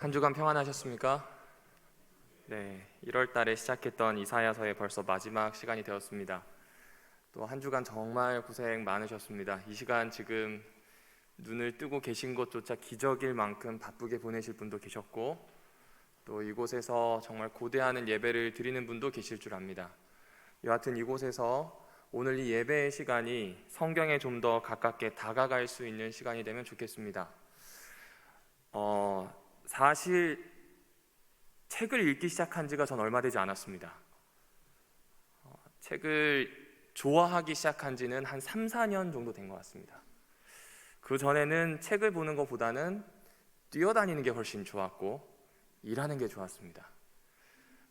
한 주간 평안하셨습니까? 네, 1월 달에 시작했던 이사야서의 벌써 마지막 시간이 되었습니다. 또 한 주간 정말 고생 많으셨습니다. 이 시간 지금 눈을 뜨고 계신 것조차 기적일 만큼 바쁘게 보내실 분도 계셨고, 또 이곳에서 정말 고대하는 예배를 드리는 분도 계실 줄 압니다. 여하튼 이곳에서 오늘 이 예배의 시간이 성경에 좀 더 가깝게 다가갈 수 있는 시간이 되면 좋겠습니다. 사실 책을 읽기 시작한 지가 전 얼마 되지 않았습니다. 책을 좋아하기 시작한 지는 한 3, 4년 정도 된 것 같습니다. 그 전에는 책을 보는 것보다는 뛰어다니는 게 훨씬 좋았고 일하는 게 좋았습니다.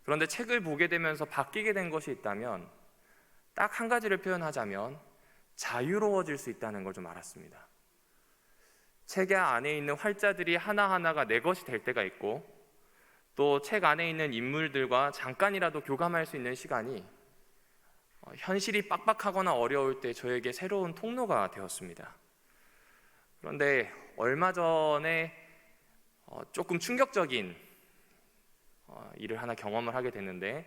그런데 책을 보게 되면서 바뀌게 된 것이 있다면 딱 한 가지를 표현하자면 자유로워질 수 있다는 걸 좀 알았습니다. 책 안에 있는 활자들이 하나하나가 내 것이 될 때가 있고, 또 책 안에 있는 인물들과 잠깐이라도 교감할 수 있는 시간이 현실이 빡빡하거나 어려울 때 저에게 새로운 통로가 되었습니다. 그런데 얼마 전에 조금 충격적인 일을 하나 경험을 하게 됐는데,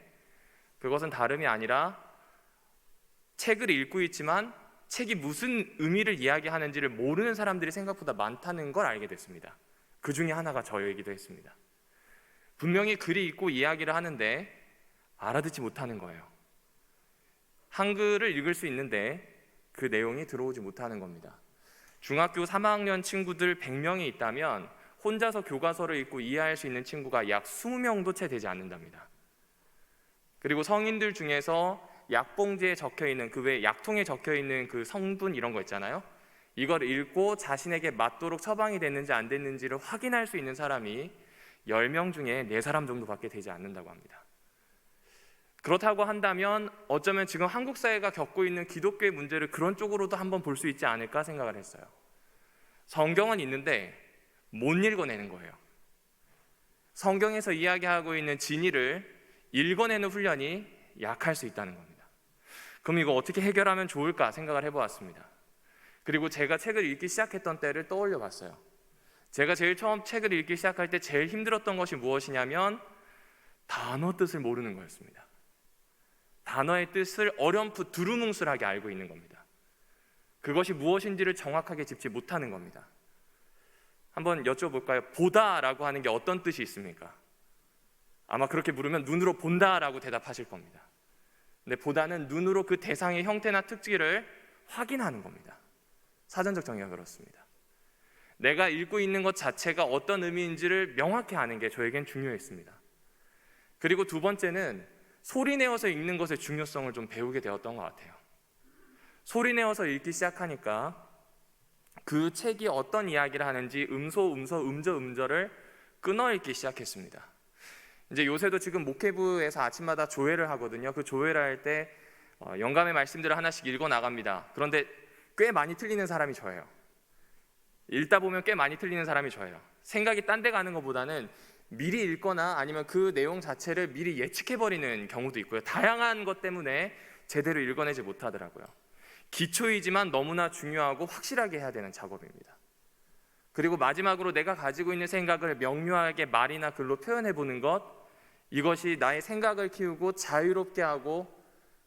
그것은 다름이 아니라 책을 읽고 있지만 책이 무슨 의미를 이야기하는지를 모르는 사람들이 생각보다 많다는 걸 알게 됐습니다. 그 중에 하나가 저이기도 했습니다. 분명히 글이 있고 이야기를 하는데 알아듣지 못하는 거예요. 한글을 읽을 수 있는데 그 내용이 들어오지 못하는 겁니다. 중학교 3학년 친구들 100명이 있다면 혼자서 교과서를 읽고 이해할 수 있는 친구가 약 20명도 채 되지 않는답니다. 그리고 성인들 중에서 약봉지에 적혀있는 그 외에 약통에 적혀있는 그 성분 이런 거 있잖아요. 이걸 읽고 자신에게 맞도록 처방이 됐는지 안 됐는지를 확인할 수 있는 사람이 10명 중에 4사람 정도밖에 되지 않는다고 합니다. 그렇다고 한다면 어쩌면 지금 한국 사회가 겪고 있는 기독교의 문제를 그런 쪽으로도 한번 볼 수 있지 않을까 생각을 했어요. 성경은 있는데 못 읽어내는 거예요. 성경에서 이야기하고 있는 진리를 읽어내는 훈련이 약할 수 있다는 겁니다. 그럼 이거 어떻게 해결하면 좋을까 생각을 해보았습니다. 그리고 제가 책을 읽기 시작했던 때를 떠올려 봤어요. 제가 제일 처음 책을 읽기 시작할 때 제일 힘들었던 것이 무엇이냐면 단어 뜻을 모르는 거였습니다. 단어의 뜻을 어렴풋 두루뭉술하게 알고 있는 겁니다. 그것이 무엇인지를 정확하게 짚지 못하는 겁니다. 한번 여쭤볼까요? 보다라고 하는 게 어떤 뜻이 있습니까? 아마 그렇게 물으면 눈으로 본다라고 대답하실 겁니다. 근데 보다는 눈으로 그 대상의 형태나 특질을 확인하는 겁니다. 사전적 정의가 그렇습니다. 내가 읽고 있는 것 자체가 어떤 의미인지를 명확히 아는 게 저에겐 중요했습니다. 그리고 두 번째는 소리내어서 읽는 것의 중요성을 좀 배우게 되었던 것 같아요. 소리내어서 읽기 시작하니까 그 책이 어떤 이야기를 하는지 음소, 음서, 음저, 음저를 끊어 읽기 시작했습니다. 이제 요새도 지금 목회부에서 아침마다 조회를 하거든요. 그 조회를 할 때 영감의 말씀들을 하나씩 읽어 나갑니다. 그런데 꽤 많이 틀리는 사람이 저예요. 읽다 보면 꽤 많이 틀리는 사람이 저예요. 생각이 딴 데 가는 것보다는 미리 읽거나 아니면 그 내용 자체를 미리 예측해버리는 경우도 있고요. 다양한 것 때문에 제대로 읽어내지 못하더라고요. 기초이지만 너무나 중요하고 확실하게 해야 되는 작업입니다. 그리고 마지막으로 내가 가지고 있는 생각을 명료하게 말이나 글로 표현해보는 것, 이것이 나의 생각을 키우고 자유롭게 하고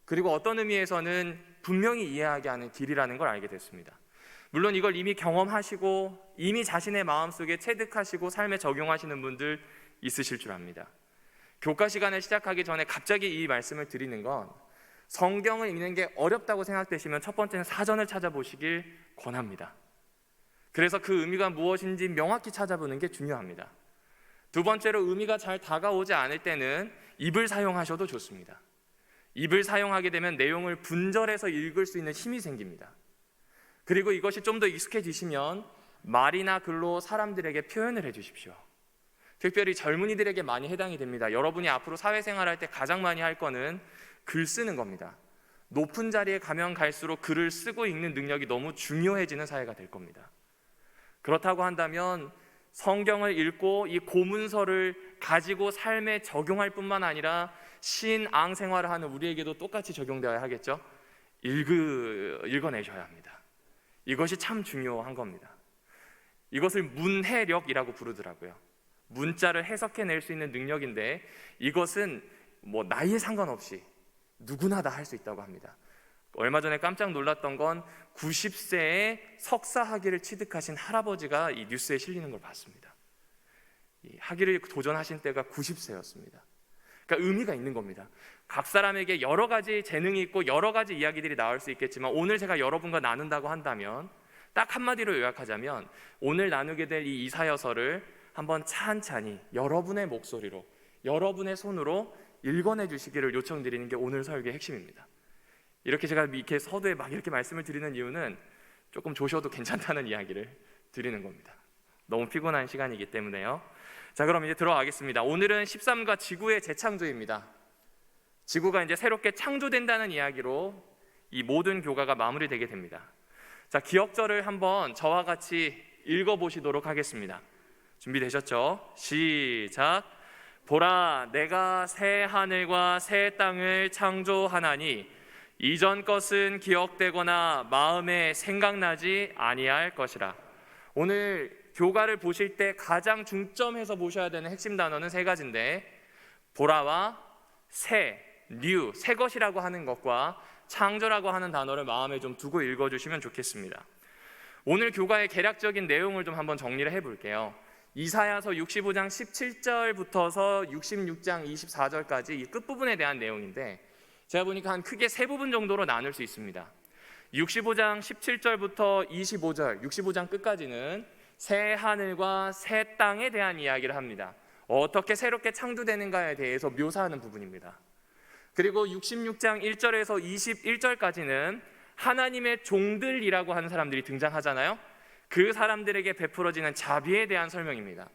그리고 어떤 의미에서는 분명히 이해하게 하는 길이라는 걸 알게 됐습니다. 물론 이걸 이미 경험하시고 이미 자신의 마음속에 체득하시고 삶에 적용하시는 분들 있으실 줄 압니다. 교과 시간을 시작하기 전에 갑자기 이 말씀을 드리는 건 성경을 읽는 게 어렵다고 생각되시면 첫 번째는 사전을 찾아보시길 권합니다. 그래서 그 의미가 무엇인지 명확히 찾아보는 게 중요합니다. 두 번째로 의미가 잘 다가오지 않을 때는 입을 사용하셔도 좋습니다. 입을 사용하게 되면 내용을 분절해서 읽을 수 있는 힘이 생깁니다. 그리고 이것이 좀 더 익숙해지시면 말이나 글로 사람들에게 표현을 해주십시오. 특별히 젊은이들에게 많이 해당이 됩니다. 여러분이 앞으로 사회생활할 때 가장 많이 할 거는 글 쓰는 겁니다. 높은 자리에 가면 갈수록 글을 쓰고 읽는 능력이 너무 중요해지는 사회가 될 겁니다. 그렇다고 한다면 성경을 읽고 이 고문서를 가지고 삶에 적용할 뿐만 아니라 신앙 생활을 하는 우리에게도 똑같이 적용되어야 하겠죠. 읽어내셔야 합니다. 이것이 참 중요한 겁니다. 이것을 문해력이라고 부르더라고요. 문자를 해석해낼 수 있는 능력인데 이것은 나이에 상관없이 누구나 다 할 수 있다고 합니다. 얼마 전에 깜짝 놀랐던 건 90세에 석사 학위를 취득하신 할아버지가 이 뉴스에 실리는 걸 봤습니다. 이 학위를 도전하신 때가 90세였습니다. 그러니까 의미가 있는 겁니다. 각 사람에게 여러 가지 재능이 있고 여러 가지 이야기들이 나올 수 있겠지만 오늘 제가 여러분과 나눈다고 한다면 딱 한마디로 요약하자면 오늘 나누게 될 이 이사야서를 한번 찬찬히 여러분의 목소리로 여러분의 손으로 읽어내 주시기를 요청드리는 게 오늘 설교의 핵심입니다. 이렇게 제가 이렇게 서두에 막 이렇게 말씀을 드리는 이유는 조금 조셔도 괜찮다는 이야기를 드리는 겁니다. 너무 피곤한 시간이기 때문에요. 자, 그럼 이제 들어가겠습니다. 오늘은 13과 지구의 재창조입니다. 지구가 이제 새롭게 창조된다는 이야기로 이 모든 교가가 마무리되게 됩니다. 자, 기억절을 한번 저와 같이 읽어보시도록 하겠습니다. 준비되셨죠? 시작! 보라, 내가 새 하늘과 새 땅을 창조하나니 이전 것은 기억되거나 마음에 생각나지 아니할 것이라. 오늘 교가를 보실 때 가장 중점해서 보셔야 되는 핵심 단어는 세 가지인데 보라와 새, new, 새 것이라고 하는 것과 창조라고 하는 단어를 마음에 좀 두고 읽어주시면 좋겠습니다. 오늘 교가의 개략적인 내용을 좀 한번 정리를 해볼게요. 이사야서 65장 17절부터서 66장 24절까지 이 끝부분에 대한 내용인데 제가 보니까 한 크게 세 부분 정도로 나눌 수 있습니다. 65장 17절부터 25절, 65장 끝까지는 새 하늘과 새 땅에 대한 이야기를 합니다. 어떻게 새롭게 창조되는가에 대해서 묘사하는 부분입니다. 그리고 66장 1절에서 21절까지는 하나님의 종들이라고 하는 사람들이 등장하잖아요. 그 사람들에게 베풀어지는 자비에 대한 설명입니다.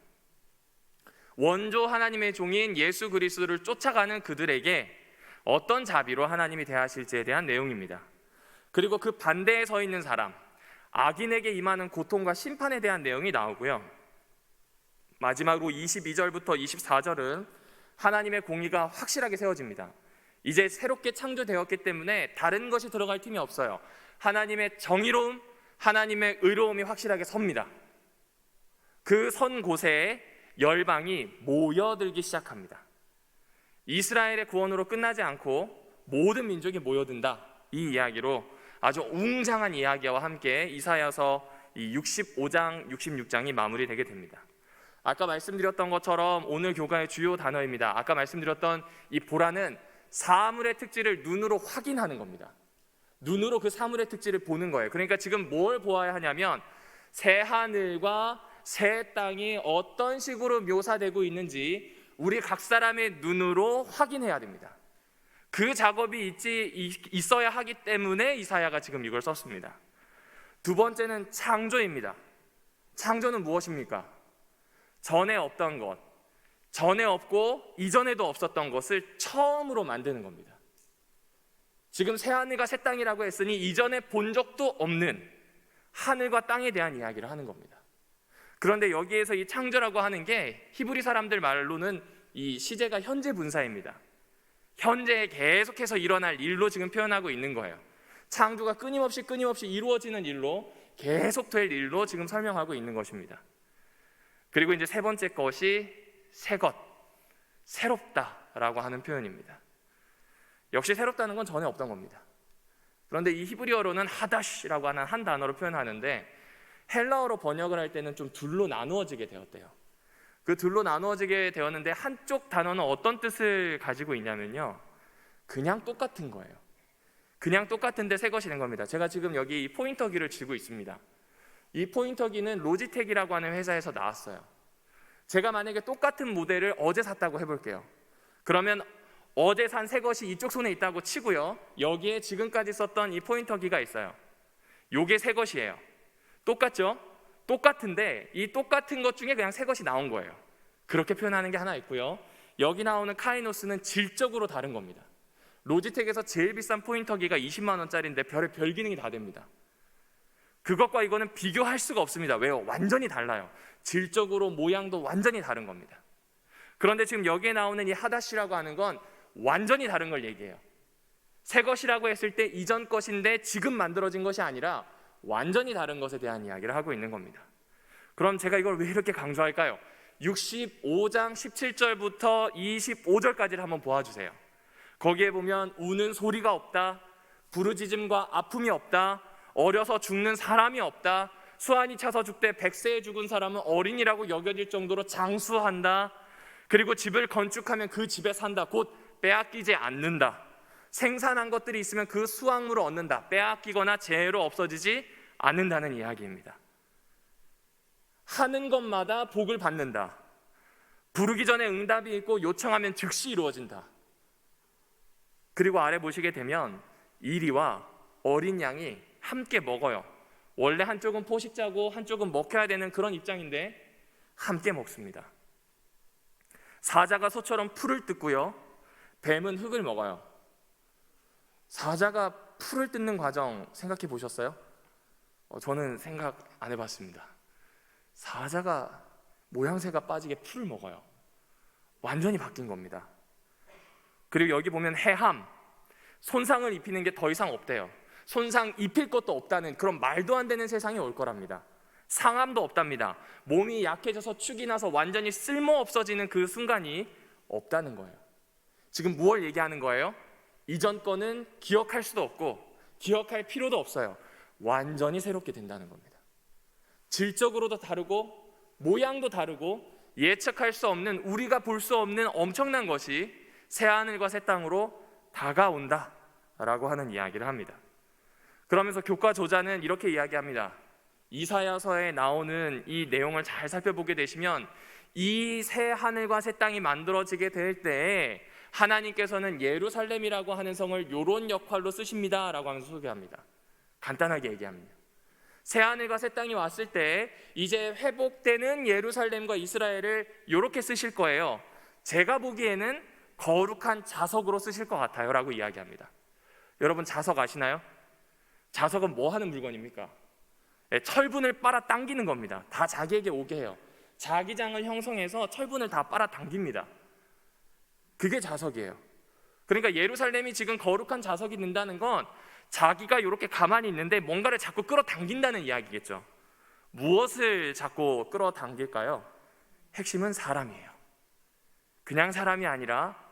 원조 하나님의 종인 예수 그리스도를 쫓아가는 그들에게 어떤 자비로 하나님이 대하실지에 대한 내용입니다. 그리고 그 반대에 서 있는 사람, 악인에게 임하는 고통과 심판에 대한 내용이 나오고요. 마지막으로 22절부터 24절은 하나님의 공의가 확실하게 세워집니다. 이제 새롭게 창조되었기 때문에 다른 것이 들어갈 틈이 없어요. 하나님의 정의로움, 하나님의 의로움이 확실하게 섭니다. 그 선 곳에 열방이 모여들기 시작합니다. 이스라엘의 구원으로 끝나지 않고 모든 민족이 모여든다. 이 이야기로 아주 웅장한 이야기와 함께 이사야서 65장, 66장이 마무리되게 됩니다. 아까 말씀드렸던 것처럼 오늘 교가의 주요 단어입니다. 아까 말씀드렸던 이 보라는 사물의 특질을 눈으로 확인하는 겁니다. 눈으로 그 사물의 특질을 보는 거예요. 그러니까 지금 뭘 보아야 하냐면 새 하늘과 새 땅이 어떤 식으로 묘사되고 있는지 우리 각 사람의 눈으로 확인해야 됩니다. 그 작업이 있어야 하기 때문에 이사야가 지금 이걸 썼습니다. 두 번째는 창조입니다. 창조는 무엇입니까? 전에 없던 것, 전에 없고 이전에도 없었던 것을 처음으로 만드는 겁니다. 지금 새 하늘과 새 땅이라고 했으니 이전에 본 적도 없는 하늘과 땅에 대한 이야기를 하는 겁니다. 그런데 여기에서 이 창조라고 하는 게 히브리 사람들 말로는 이 시제가 현재 분사입니다. 현재에 계속해서 일어날 일로 지금 표현하고 있는 거예요. 창조가 끊임없이 이루어지는 일로 계속될 일로 지금 설명하고 있는 것입니다. 그리고 이제 세 번째 것이 새 것, 새롭다라고 하는 표현입니다. 역시 새롭다는 건 전에 없던 겁니다. 그런데 이 히브리어로는 하다시라고 하는 한 단어로 표현하는데 헬라어로 번역을 할 때는 좀 둘로 나누어지게 되었대요. 그 둘로 나누어지게 되었는데 한쪽 단어는 어떤 뜻을 가지고 있냐면요, 그냥 똑같은 거예요. 그냥 똑같은데 새 것이 된 겁니다. 제가 지금 여기 포인터기를 쥐고 있습니다. 이 포인터기는 로지텍이라고 하는 회사에서 나왔어요. 제가 만약에 똑같은 모델을 어제 샀다고 해볼게요. 그러면 어제 산 새 것이 이쪽 손에 있다고 치고요, 여기에 지금까지 썼던 이 포인터기가 있어요. 요게 새 것이에요. 똑같죠? 똑같은데 이 똑같은 것 중에 그냥 새 것이 나온 거예요. 그렇게 표현하는 게 하나 있고요, 여기 나오는 카이노스는 질적으로 다른 겁니다. 로지텍에서 제일 비싼 포인터기가 20만 원짜리인데 별의 별 기능이 다 됩니다. 그것과 이거는 비교할 수가 없습니다. 왜요? 완전히 달라요. 질적으로 모양도 완전히 다른 겁니다. 그런데 지금 여기에 나오는 이 하다시라고 하는 건 완전히 다른 걸 얘기해요. 새 것이라고 했을 때 이전 것인데 지금 만들어진 것이 아니라 완전히 다른 것에 대한 이야기를 하고 있는 겁니다. 그럼 제가 이걸 왜 이렇게 강조할까요? 65장 17절부터 25절까지를 한번 보아주세요. 거기에 보면 우는 소리가 없다, 부르짖음과 아픔이 없다, 어려서 죽는 사람이 없다, 수완이 차서 죽되 100세에 죽은 사람은 어린이라고 여겨질 정도로 장수한다, 그리고 집을 건축하면 그 집에 산다, 곧 빼앗기지 않는다, 생산한 것들이 있으면 그 수확물을 얻는다, 빼앗기거나 재해로 없어지지 않는다는 이야기입니다. 하는 것마다 복을 받는다, 부르기 전에 응답이 있고 요청하면 즉시 이루어진다. 그리고 아래 보시게 되면 이리와 어린 양이 함께 먹어요. 원래 한쪽은 포식자고 한쪽은 먹혀야 되는 그런 입장인데 함께 먹습니다. 사자가 소처럼 풀을 뜯고요, 뱀은 흙을 먹어요. 사자가 풀을 뜯는 과정 생각해 보셨어요? 저는 생각 안 해봤습니다. 사자가 모양새가 빠지게 풀을 먹어요. 완전히 바뀐 겁니다. 그리고 여기 보면 해함, 손상을 입히는 게 더 이상 없대요. 손상 입힐 것도 없다는 그런 말도 안 되는 세상이 올 거랍니다. 상함도 없답니다. 몸이 약해져서 축이 나서 완전히 쓸모 없어지는 그 순간이 없다는 거예요. 지금 무엇을 얘기하는 거예요? 이전 거는 기억할 수도 없고 기억할 필요도 없어요. 완전히 새롭게 된다는 겁니다. 질적으로도 다르고 모양도 다르고 예측할 수 없는, 우리가 볼 수 없는 엄청난 것이 새하늘과 새 땅으로 다가온다라고 하는 이야기를 합니다. 그러면서 교과 저자는 이렇게 이야기합니다. 이사야서에 나오는 이 내용을 잘 살펴보게 되시면 이 새 하늘과 새 땅이 만들어지게 될 때에 하나님께서는 예루살렘이라고 하는 성을 이런 역할로 쓰십니다 라고 하면서 소개합니다. 간단하게 얘기합니다. 새 하늘과 새 땅이 왔을 때 이제 회복되는 예루살렘과 이스라엘을 이렇게 쓰실 거예요. 제가 보기에는 거룩한 자석으로 쓰실 것 같아요 라고 이야기합니다. 여러분, 자석 아시나요? 자석은 뭐 하는 물건입니까? 철분을 빨아 당기는 겁니다. 다 자기에게 오게 해요. 자기장을 형성해서 철분을 다 빨아 당깁니다. 그게 자석이에요. 그러니까 예루살렘이 지금 거룩한 자석이 된다는 건 자기가 이렇게 가만히 있는데 뭔가를 자꾸 끌어당긴다는 이야기겠죠. 무엇을 자꾸 끌어당길까요? 핵심은 사람이에요. 그냥 사람이 아니라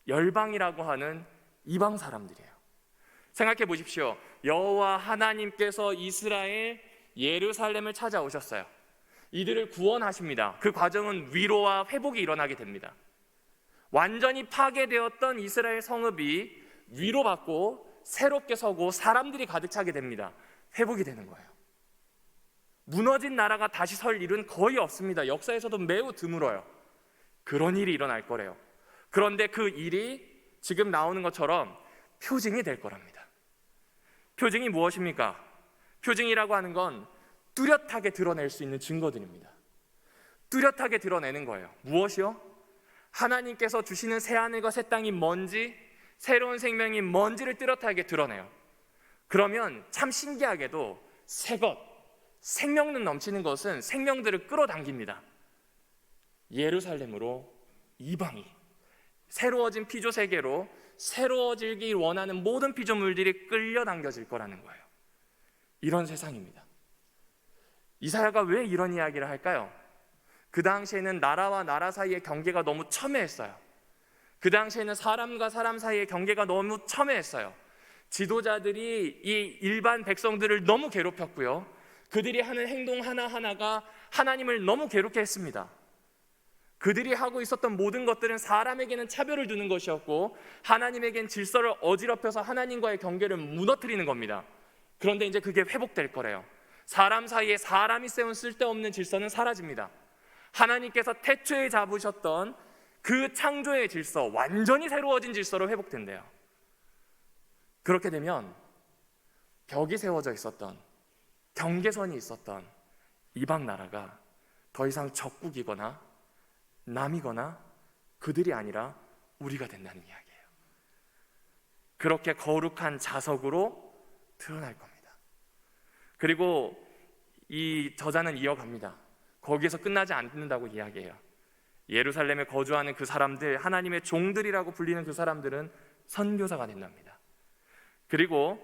열방이라고 하는 이방 사람들이에요. 생각해 보십시오. 여호와 하나님께서 이스라엘 예루살렘을 찾아오셨어요. 이들을 구원하십니다. 그 과정은 위로와 회복이 일어나게 됩니다. 완전히 파괴되었던 이스라엘 성읍이 위로받고 새롭게 서고 사람들이 가득 차게 됩니다. 회복이 되는 거예요. 무너진 나라가 다시 설 일은 거의 없습니다. 역사에서도 매우 드물어요. 그런 일이 일어날 거래요. 그런데 그 일이 지금 나오는 것처럼 표징이 될 거랍니다. 표징이 무엇입니까? 표징이라고 하는 건 뚜렷하게 드러낼 수 있는 증거들입니다. 뚜렷하게 드러내는 거예요. 무엇이요? 하나님께서 주시는 새하늘과 새 땅이 뭔지, 새로운 생명이 뭔지를 뚜렷하게 드러내요. 그러면 참 신기하게도 새것, 생명력 넘치는 것은 생명들을 끌어당깁니다. 예루살렘으로 이방이, 새로워진 피조 세계로 새로워지길 원하는 모든 피조물들이 끌려당겨질 거라는 거예요. 이런 세상입니다. 이사야가 왜 이런 이야기를 할까요? 그 당시에는 나라와 나라 사이의 경계가 너무 첨예했어요. 그 당시에는 사람과 사람 사이의 경계가 너무 첨예했어요. 지도자들이 이 일반 백성들을 너무 괴롭혔고요. 그들이 하는 행동 하나하나가 하나님을 너무 괴롭게 했습니다. 그들이 하고 있었던 모든 것들은 사람에게는 차별을 두는 것이었고 하나님에겐 질서를 어지럽혀서 하나님과의 경계를 무너뜨리는 겁니다. 그런데 이제 그게 회복될 거래요. 사람 사이에 사람이 세운 쓸데없는 질서는 사라집니다. 하나님께서 태초에 잡으셨던 그 창조의 질서, 완전히 새로워진 질서로 회복된대요. 그렇게 되면 벽이 세워져 있었던, 경계선이 있었던 이방 나라가 더 이상 적국이거나 남이거나 그들이 아니라 우리가 된다는 이야기예요. 그렇게 거룩한 자석으로 드러날 겁니다. 그리고 이 저자는 이어갑니다. 거기에서 끝나지 않는다고 이야기해요. 예루살렘에 거주하는 그 사람들, 하나님의 종들이라고 불리는 그 사람들은 선교사가 된답니다. 그리고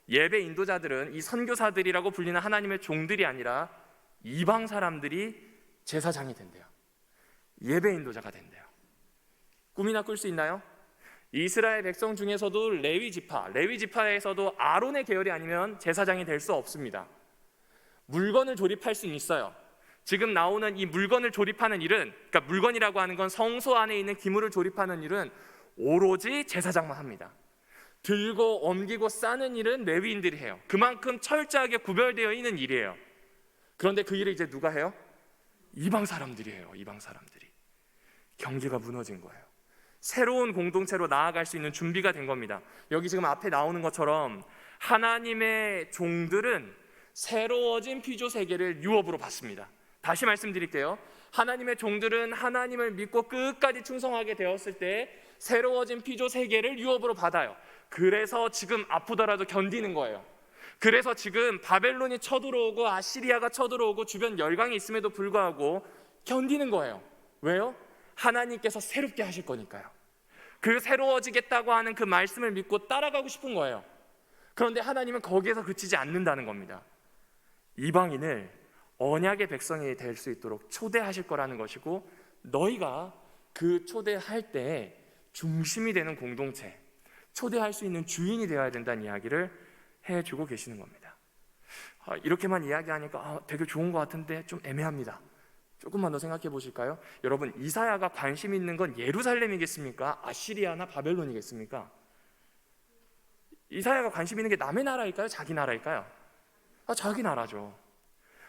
예배 인도자들은 이 선교사들이라고 불리는 하나님의 종들이 아니라 이방 사람들이 제사장이 된대요. 예배 인도자가 된대요. 꿈이나 꿀 수 있나요? 이스라엘 백성 중에서도 레위 지파에서도 아론의 계열이 아니면 제사장이 될 수 없습니다. 물건을 조립할 수는 있어요. 지금 나오는 이 물건을 조립하는 일은, 그러니까 물건이라고 하는 건 성소 안에 있는 기물을 조립하는 일은 오로지 제사장만 합니다. 들고 옮기고 싸는 일은 레위인들이 해요. 그만큼 철저하게 구별되어 있는 일이에요. 그런데 그 일을 이제 누가 해요? 이방 사람들이 해요. 이방 사람들이. 경계가 무너진 거예요. 새로운 공동체로 나아갈 수 있는 준비가 된 겁니다. 여기 지금 앞에 나오는 것처럼 하나님의 종들은 새로워진 피조 세계를 유업으로 받습니다. 다시 말씀드릴게요. 하나님의 종들은 하나님을 믿고 끝까지 충성하게 되었을 때 새로워진 피조 세계를 유업으로 받아요. 그래서 지금 아프더라도 견디는 거예요. 그래서 지금 바벨론이 쳐들어오고 아시리아가 쳐들어오고 주변 열강이 있음에도 불구하고 견디는 거예요. 왜요? 하나님께서 새롭게 하실 거니까요. 그 새로워지겠다고 하는 그 말씀을 믿고 따라가고 싶은 거예요. 그런데 하나님은 거기에서 그치지 않는다는 겁니다. 이방인을 언약의 백성이 될 수 있도록 초대하실 거라는 것이고, 너희가 그 초대할 때 중심이 되는 공동체, 초대할 수 있는 주인이 되어야 된다는 이야기를 해주고 계시는 겁니다. 이렇게만 이야기하니까 되게 좋은 것 같은데 좀 애매합니다. 조금만 더 생각해 보실까요? 여러분, 이사야가 관심 있는 건 예루살렘이겠습니까? 아시리아나 바벨론이겠습니까? 이사야가 관심 있는 게 남의 나라일까요? 자기 나라일까요? 자기 나라죠.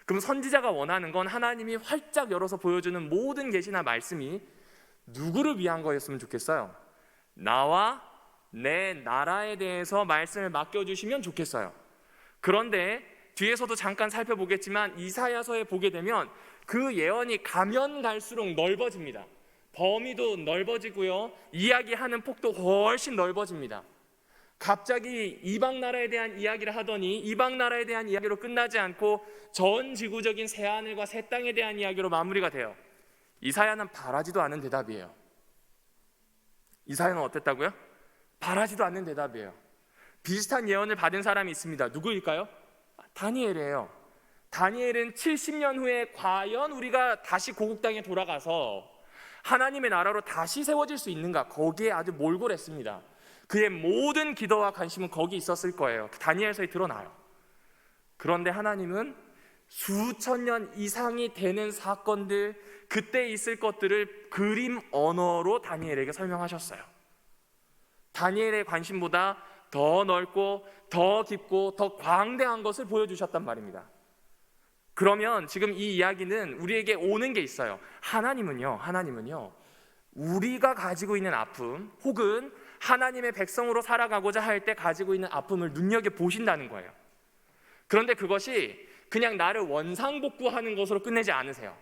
그럼 선지자가 원하는 건 하나님이 활짝 열어서 보여주는 모든 계시나 말씀이 누구를 위한 거였으면 좋겠어요? 나와 내 나라에 대해서 말씀을 맡겨주시면 좋겠어요. 그런데 뒤에서도 잠깐 살펴보겠지만 이사야서에 보게 되면 그 예언이 가면 갈수록 넓어집니다. 범위도 넓어지고요, 이야기하는 폭도 훨씬 넓어집니다. 갑자기 이방 나라에 대한 이야기를 하더니 이방 나라에 대한 이야기로 끝나지 않고 전 지구적인 새 하늘과 새 땅에 대한 이야기로 마무리가 돼요. 이사야는 바라지도 않은 대답이에요. 이사야는 어땠다고요? 바라지도 않는 대답이에요. 비슷한 예언을 받은 사람이 있습니다. 누구일까요? 다니엘이에요. 다니엘은 70년 후에 과연 우리가 다시 고국 땅에 돌아가서 하나님의 나라로 다시 세워질 수 있는가, 거기에 아주 몰골했습니다. 그의 모든 기도와 관심은 거기 있었을 거예요. 다니엘서에 드러나요. 그런데 하나님은 수천 년 이상이 되는 사건들, 그때 있을 것들을 그림 언어로 다니엘에게 설명하셨어요. 다니엘의 관심보다 더 넓고 더 깊고 더 광대한 것을 보여주셨단 말입니다. 그러면 지금 이 이야기는 우리에게 오는 게 있어요. 하나님은요 우리가 가지고 있는 아픔, 혹은 하나님의 백성으로 살아가고자 할 때 가지고 있는 아픔을 눈여겨보신다는 거예요. 그런데 그것이 그냥 나를 원상복구하는 것으로 끝내지 않으세요.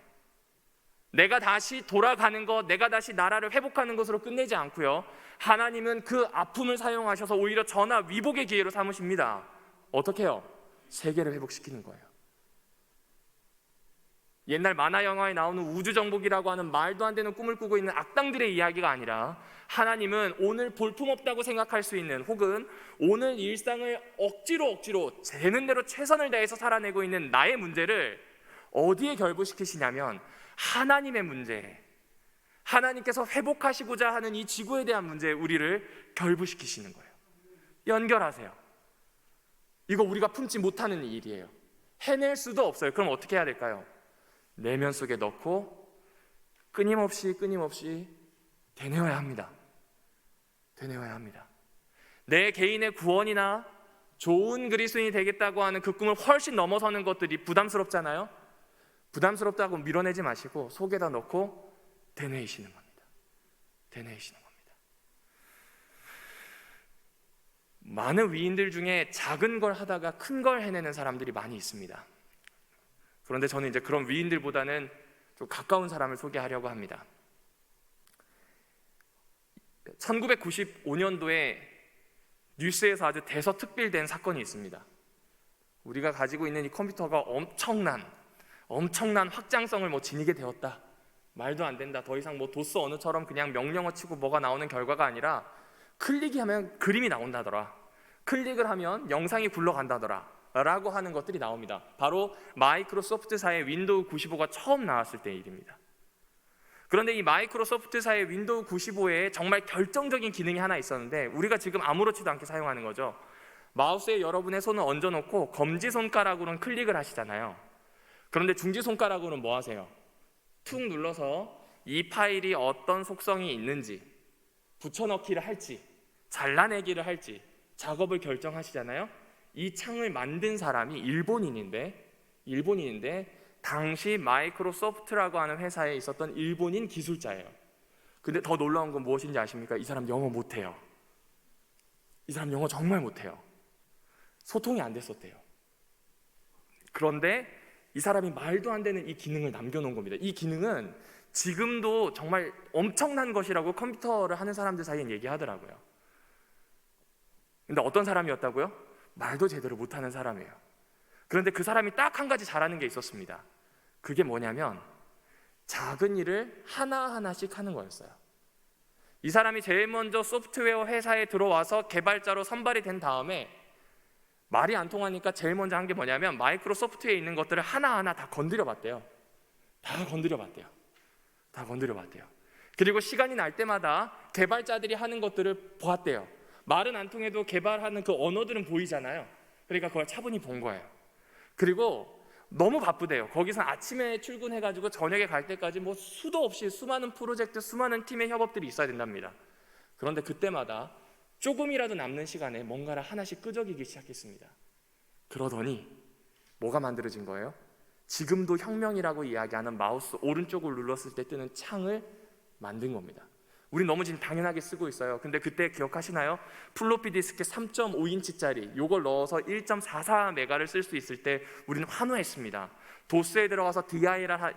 내가 다시 돌아가는 것, 내가 다시 나라를 회복하는 것으로 끝내지 않고요, 하나님은 그 아픔을 사용하셔서 오히려 전화 위복의 기회로 삼으십니다. 어떻게 해요? 세계를 회복시키는 거예요. 옛날 만화 영화에 나오는 우주정복이라고 하는 말도 안 되는 꿈을 꾸고 있는 악당들의 이야기가 아니라, 하나님은 오늘 볼품없다고 생각할 수 있는, 혹은 오늘 일상을 억지로 되는 대로 최선을 다해서 살아내고 있는 나의 문제를 어디에 결부시키시냐면 하나님의 문제, 하나님께서 회복하시고자 하는 이 지구에 대한 문제에 우리를 결부시키시는 거예요. 연결하세요. 이거 우리가 품지 못하는 일이에요. 해낼 수도 없어요. 그럼 어떻게 해야 될까요? 내면 속에 넣고 끊임없이 되뇌어야 합니다. 내 개인의 구원이나 좋은 그리스도인이 되겠다고 하는 그 꿈을 훨씬 넘어서는 것들이 부담스럽잖아요. 부담스럽다고 밀어내지 마시고 속에다 넣고 되뇌이시는 겁니다. 많은 위인들 중에 작은 걸 하다가 큰 걸 해내는 사람들이 많이 있습니다. 그런데 저는 이제 그런 위인들보다는 좀 가까운 사람을 소개하려고 합니다. 1995년도에 뉴스에서 아주 대서특필된 사건이 있습니다. 우리가 가지고 있는 이 컴퓨터가 엄청난 확장성을 지니게 되었다. 말도 안 된다. 더 이상 도스 언어처럼 그냥 명령어 치고 뭐가 나오는 결과가 아니라 클릭하면 그림이 나온다더라. 클릭을 하면 영상이 굴러간다더라. 라고 하는 것들이 나옵니다. 바로 마이크로소프트사의 윈도우 95가 처음 나왔을 때의 일입니다. 그런데 이 마이크로소프트사의 윈도우 95에 정말 결정적인 기능이 하나 있었는데 우리가 지금 아무렇지도 않게 사용하는 거죠. 마우스에 여러분의 손을 얹어놓고 검지손가락으로는 클릭을 하시잖아요. 그런데 중지손가락으로는 뭐 하세요? 툭 눌러서 이 파일이 어떤 속성이 있는지, 붙여넣기를 할지, 잘라내기를 할지 작업을 결정하시잖아요. 이 창을 만든 사람이 일본인인데 당시 마이크로소프트라고 하는 회사에 있었던 일본인 기술자예요. 근데 더 놀라운 건 무엇인지 아십니까? 이 사람 영어 못해요. 이 사람 영어 정말 못해요. 소통이 안 됐었대요. 그런데 이 사람이 말도 안 되는 이 기능을 남겨놓은 겁니다. 이 기능은 지금도 정말 엄청난 것이라고 컴퓨터를 하는 사람들 사이엔 얘기하더라고요. 근데 어떤 사람이었다고요? 말도 제대로 못하는 사람이에요. 그런데 그 사람이 딱 한 가지 잘하는 게 있었습니다. 그게 뭐냐면 작은 일을 하나하나씩 하는 거였어요. 이 사람이 제일 먼저 소프트웨어 회사에 들어와서 개발자로 선발이 된 다음에 말이 안 통하니까 제일 먼저 한 게 뭐냐면 마이크로소프트에 있는 것들을 하나하나 다 건드려 봤대요. 다 건드려 봤대요. 그리고 시간이 날 때마다 개발자들이 하는 것들을 보았대요. 말은 안 통해도 개발하는 그 언어들은 보이잖아요. 그러니까 그걸 차분히 본 거예요. 그리고 너무 바쁘대요. 거기서 아침에 출근해가지고 저녁에 갈 때까지 뭐 수도 없이 수많은 프로젝트, 수많은 팀의 협업들이 있어야 된답니다. 그런데 그때마다 조금이라도 남는 시간에 뭔가를 하나씩 끄적이기 시작했습니다. 그러더니 뭐가 만들어진 거예요? 지금도 혁명이라고 이야기하는 마우스 오른쪽을 눌렀을 때 뜨는 창을 만든 겁니다. 우린 너무 지금 당연하게 쓰고 있어요. 근데 그때 기억하시나요? 플로피 디스크 3.5인치짜리 요걸 넣어서 1.44메가를 쓸 수 있을 때 우리는 환호했습니다. 도스에 들어가서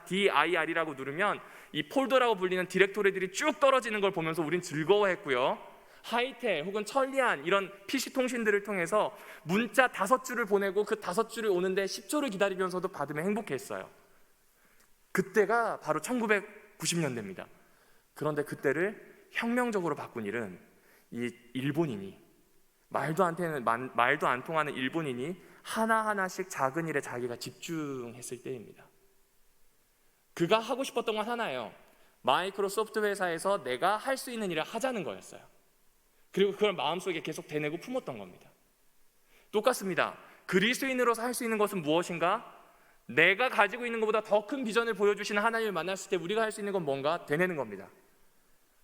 DIR이라고 누르면 이 폴더라고 불리는 디렉토리들이 쭉 떨어지는 걸 보면서 우린 즐거워했고요. 하이텔 혹은 천리안 이런 PC 통신들을 통해서 문자 5줄을 보내고 그 5줄이 오는데 10초를 기다리면서도 받으면 행복했어요. 그때가 바로 1990년대입니다. 그런데 그때를 혁명적으로 바꾼 일은 이 일본인이 말도 안 통하는 일본인이 하나하나씩 작은 일에 자기가 집중했을 때입니다. 그가 하고 싶었던 건 하나예요. 마이크로소프트 회사에서 내가 할 수 있는 일을 하자는 거였어요. 그리고 그걸 마음속에 계속 되뇌고 품었던 겁니다. 똑같습니다. 그리스도인으로서 할 수 있는 것은 무엇인가? 내가 가지고 있는 것보다 더 큰 비전을 보여주시는 하나님을 만났을 때 우리가 할 수 있는 건 뭔가? 되뇌는 겁니다.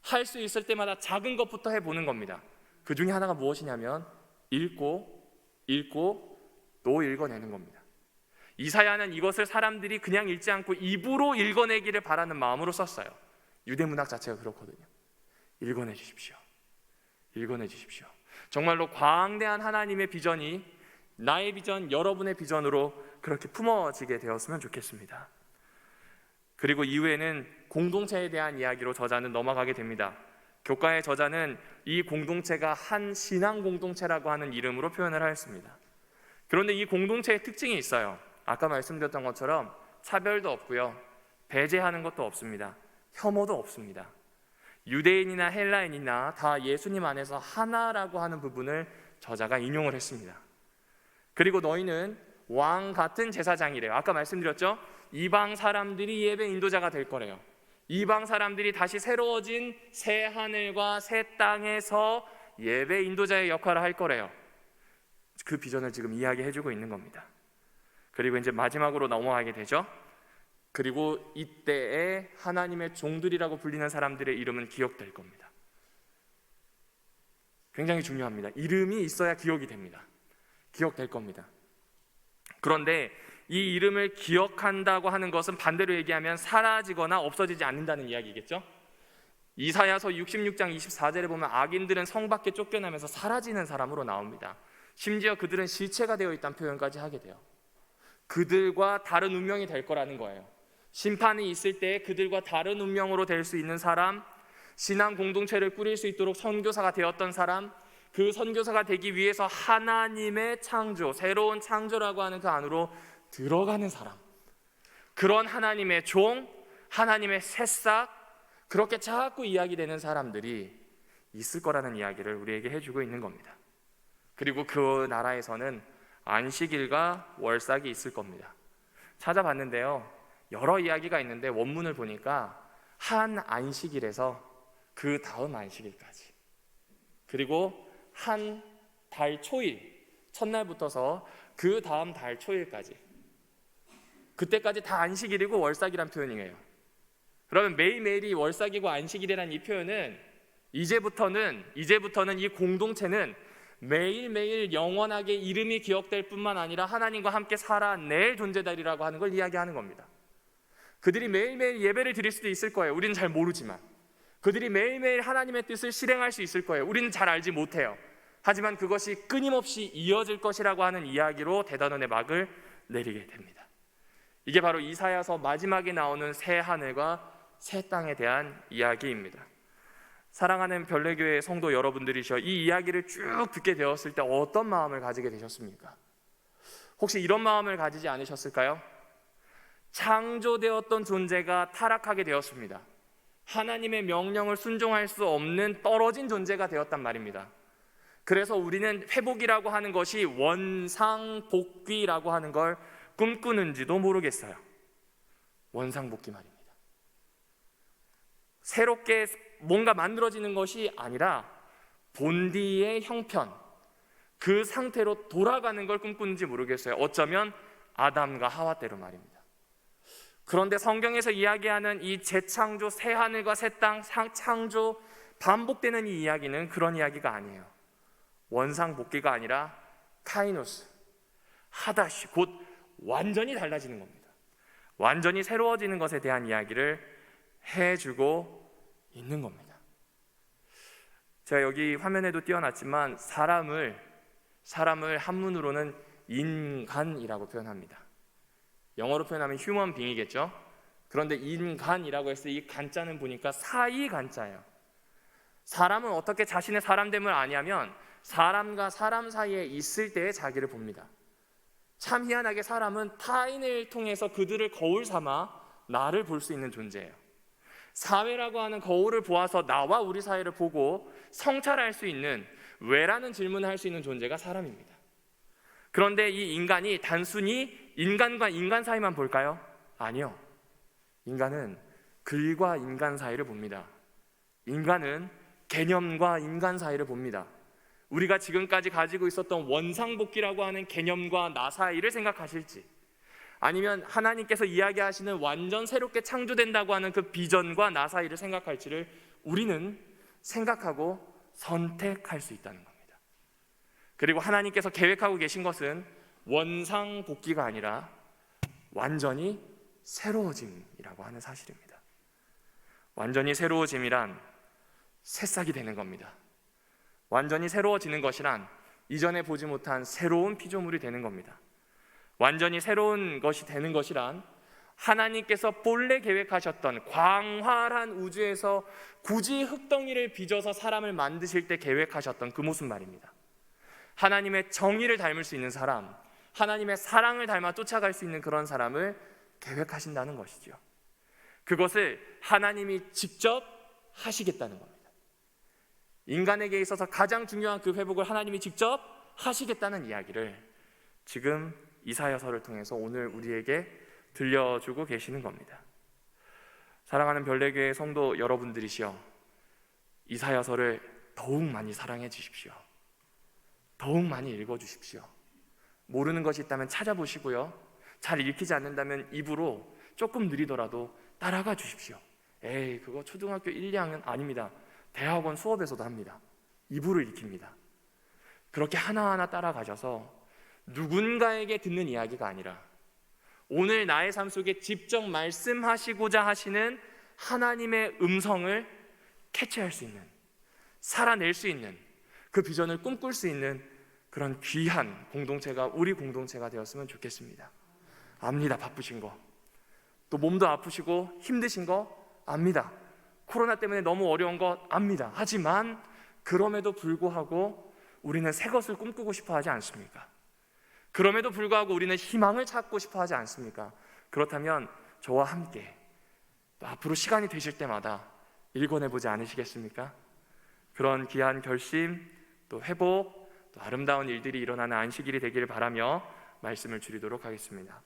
할 수 있을 때마다 작은 것부터 해보는 겁니다. 그 중에 하나가 무엇이냐면 읽고 또 읽어내는 겁니다. 이사야는 이것을 사람들이 그냥 읽지 않고 입으로 읽어내기를 바라는 마음으로 썼어요. 유대문학 자체가 그렇거든요. 읽어내 주십시오. 정말로 광대한 하나님의 비전이 나의 비전, 여러분의 비전으로 그렇게 품어지게 되었으면 좋겠습니다. 그리고 이후에는 공동체에 대한 이야기로 저자는 넘어가게 됩니다. 교과의 저자는 이 공동체가 한 신앙 공동체라고 하는 이름으로 표현을 하였습니다. 그런데 이 공동체의 특징이 있어요. 아까 말씀드렸던 것처럼 차별도 없고요, 배제하는 것도 없습니다. 혐오도 없습니다. 유대인이나 헬라인이나 다 예수님 안에서 하나라고 하는 부분을 저자가 인용을 했습니다. 그리고 너희는 왕 같은 제사장이래요. 아까 말씀드렸죠? 이방 사람들이 예배 인도자가 될 거래요. 이방 사람들이 다시 새로워진 새 하늘과 새 땅에서 예배 인도자의 역할을 할 거래요. 그 비전을 지금 이야기해주고 있는 겁니다. 그리고 이제 마지막으로 넘어가게 되죠. 그리고 이때에 하나님의 종들이라고 불리는 사람들의 이름은 기억될 겁니다. 굉장히 중요합니다. 이름이 있어야 기억이 됩니다. 기억될 겁니다. 그런데 이 이름을 기억한다고 하는 것은 반대로 얘기하면 사라지거나 없어지지 않는다는 이야기겠죠? 이사야서 66장 24절에 보면 악인들은 성 밖에 쫓겨나면서 사라지는 사람으로 나옵니다. 심지어 그들은 실체가 되어 있다는 표현까지 하게 돼요. 그들과 다른 운명이 될 거라는 거예요. 심판이 있을 때 그들과 다른 운명으로 될 수 있는 사람, 신앙 공동체를 꾸릴 수 있도록 선교사가 되었던 사람, 그 선교사가 되기 위해서 하나님의 창조, 새로운 창조라고 하는 그 안으로 들어가는 사람, 그런 하나님의 종, 하나님의 새싹, 그렇게 자꾸 이야기되는 사람들이 있을 거라는 이야기를 우리에게 해주고 있는 겁니다. 그리고 그 나라에서는 안식일과 월삭이 있을 겁니다. 찾아봤는데요, 여러 이야기가 있는데 원문을 보니까 한 안식일에서 그 다음 안식일까지, 그리고 한 달 초일, 첫날부터서 그 다음 달 초일까지, 그때까지 다 안식일이고 월삭이란 표현이에요. 그러면 매일매일이 월삭이고 안식일이란 이 표현은 이제부터는 이 공동체는 매일매일 영원하게 이름이 기억될 뿐만 아니라 하나님과 함께 살아낼 존재들이라고 하는 걸 이야기하는 겁니다. 그들이 매일매일 예배를 드릴 수도 있을 거예요. 우리는 잘 모르지만. 그들이 매일매일 하나님의 뜻을 실행할 수 있을 거예요. 우리는 잘 알지 못해요. 하지만 그것이 끊임없이 이어질 것이라고 하는 이야기로 대단원의 막을 내리게 됩니다. 이게 바로 이사야서 마지막에 나오는 새 하늘과 새 땅에 대한 이야기입니다. 사랑하는 별내교회 성도 여러분들이셔, 이 이야기를 쭉 듣게 되었을 때 어떤 마음을 가지게 되셨습니까? 혹시 이런 마음을 가지지 않으셨을까요? 창조되었던 존재가 타락하게 되었습니다. 하나님의 명령을 순종할 수 없는 떨어진 존재가 되었단 말입니다. 그래서 우리는 회복이라고 하는 것이 원상복귀라고 하는 걸 꿈꾸는지도 모르겠어요. 원상복귀 말입니다. 새롭게 뭔가 만들어지는 것이 아니라 본디의 형편, 그 상태로 돌아가는 걸 꿈꾸는지 모르겠어요. 어쩌면 아담과 하와 때로 말입니다. 그런데 성경에서 이야기하는 이 재창조, 새하늘과 새 땅 창조, 반복되는 이 이야기는 그런 이야기가 아니에요. 원상복귀가 아니라 카이노스, 하다시, 곧 완전히 달라지는 겁니다. 완전히 새로워지는 것에 대한 이야기를 해주고 있는 겁니다. 제가 여기 화면에도 띄워놨지만 사람을 한문으로는 인간이라고 표현합니다. 영어로 표현하면 휴먼 빙이겠죠. 그런데 인간이라고 했을 때 이 간자는 보니까 사이 간자예요. 사람은 어떻게 자신의 사람됨을 아냐면 사람과 사람 사이에 있을 때의 자기를 봅니다. 참 희한하게 사람은 타인을 통해서 그들을 거울 삼아 나를 볼 수 있는 존재예요. 사회라고 하는 거울을 보아서 나와 우리 사이를 보고 성찰할 수 있는, 왜라는 질문을 할 수 있는 존재가 사람입니다. 그런데 이 인간이 단순히 인간과 인간 사이만 볼까요? 아니요. 인간은 글과 인간 사이를 봅니다. 인간은 개념과 인간 사이를 봅니다. 우리가 지금까지 가지고 있었던 원상복귀라고 하는 개념과 나 사이를 생각하실지, 아니면 하나님께서 이야기하시는 완전 새롭게 창조된다고 하는 그 비전과 나 사이를 생각할지를 우리는 생각하고 선택할 수 있다는 겁니다. 그리고 하나님께서 계획하고 계신 것은 원상복귀가 아니라 완전히 새로워짐이라고 하는 사실입니다. 완전히 새로워짐이란 새싹이 되는 겁니다. 완전히 새로워지는 것이란 이전에 보지 못한 새로운 피조물이 되는 겁니다. 완전히 새로운 것이 되는 것이란 하나님께서 본래 계획하셨던 광활한 우주에서 굳이 흙덩이를 빚어서 사람을 만드실 때 계획하셨던 그 모습 말입니다. 하나님의 정의를 닮을 수 있는 사람, 하나님의 사랑을 닮아 쫓아갈 수 있는 그런 사람을 계획하신다는 것이죠. 그것을 하나님이 직접 하시겠다는 겁니다. 인간에게 있어서 가장 중요한 그 회복을 하나님이 직접 하시겠다는 이야기를 지금 이사야서를 통해서 오늘 우리에게 들려주고 계시는 겁니다. 사랑하는 별내교회 성도 여러분들이시여, 이사야서를 더욱 많이 사랑해 주십시오. 더욱 많이 읽어주십시오. 모르는 것이 있다면 찾아보시고요, 잘 읽히지 않는다면 입으로 조금 느리더라도 따라가 주십시오. 에이, 그거 초등학교 1, 2학년 아닙니다. 대학원 수업에서도 합니다. 입으로 읽힙니다. 그렇게 하나하나 따라가셔서 누군가에게 듣는 이야기가 아니라 오늘 나의 삶 속에 직접 말씀하시고자 하시는 하나님의 음성을 캐치할 수 있는, 살아낼 수 있는, 그 비전을 꿈꿀 수 있는 그런 귀한 공동체가 우리 공동체가 되었으면 좋겠습니다. 압니다. 바쁘신 거, 또 몸도 아프시고 힘드신 거 압니다. 코로나 때문에 너무 어려운 거 압니다. 하지만 그럼에도 불구하고 우리는 새 것을 꿈꾸고 싶어 하지 않습니까? 그럼에도 불구하고 우리는 희망을 찾고 싶어 하지 않습니까? 그렇다면 저와 함께 또 앞으로 시간이 되실 때마다 읽어내보지 않으시겠습니까? 그런 귀한 결심, 또 회복, 또 아름다운 일들이 일어나는 안식일이 되기를 바라며 말씀을 줄이도록 하겠습니다.